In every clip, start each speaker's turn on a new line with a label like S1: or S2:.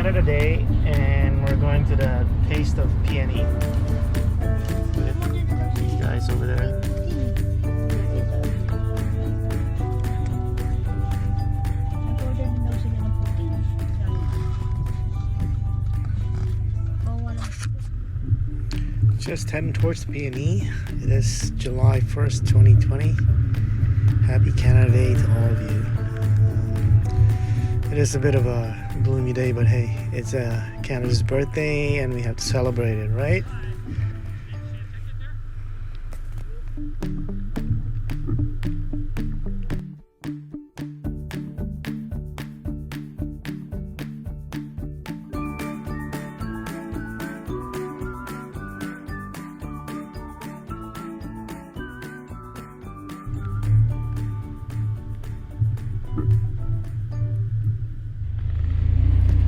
S1: Canada Day, and we're going to the Taste of PNE with these guys over there. Just heading towards the PNE. It is July 1st, 2020. Happy Canada Day to all of you. It is a bit of a gloomy day, but hey, it's Canada's birthday and we have to celebrate it, right?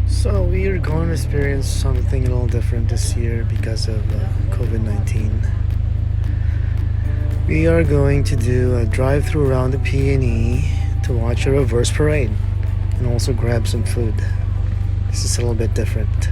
S1: So we are going to experience something a little different this year because of COVID-19. We are going to do a drive-through around the PNE to watch a reverse parade and also grab some food. This is a little bit different.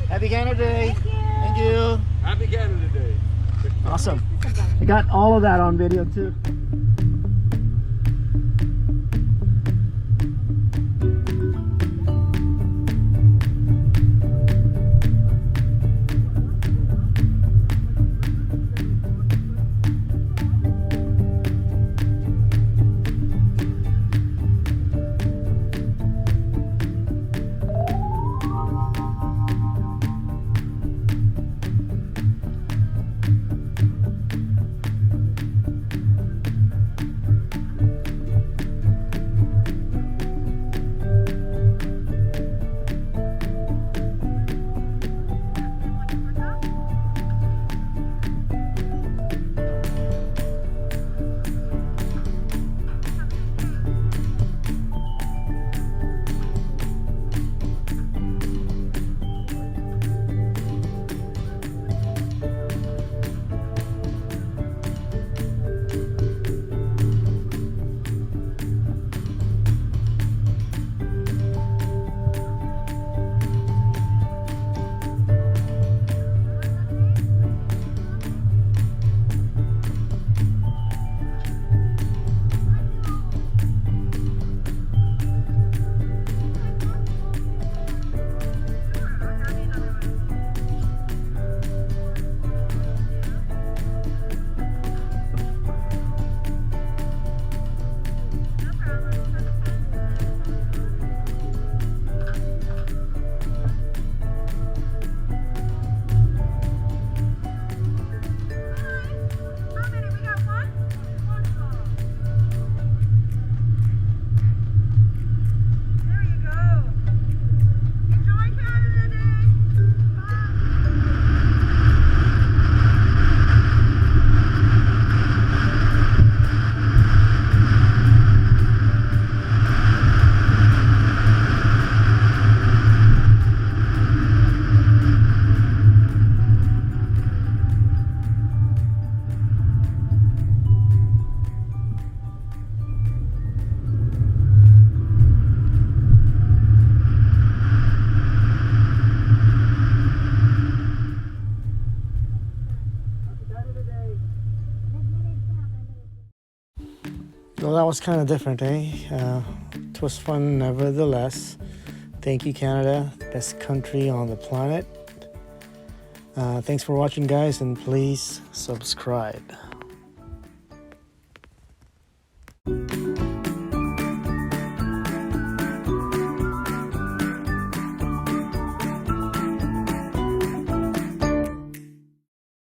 S1: Happy Canada Day. Thank you. Thank you.
S2: Happy Canada Day.
S1: Awesome. I got all of that on video too. Well, that was kind of different, eh? It was fun nevertheless. Thank you, Canada. Best country on the planet. Thanks for watching, guys, and please subscribe.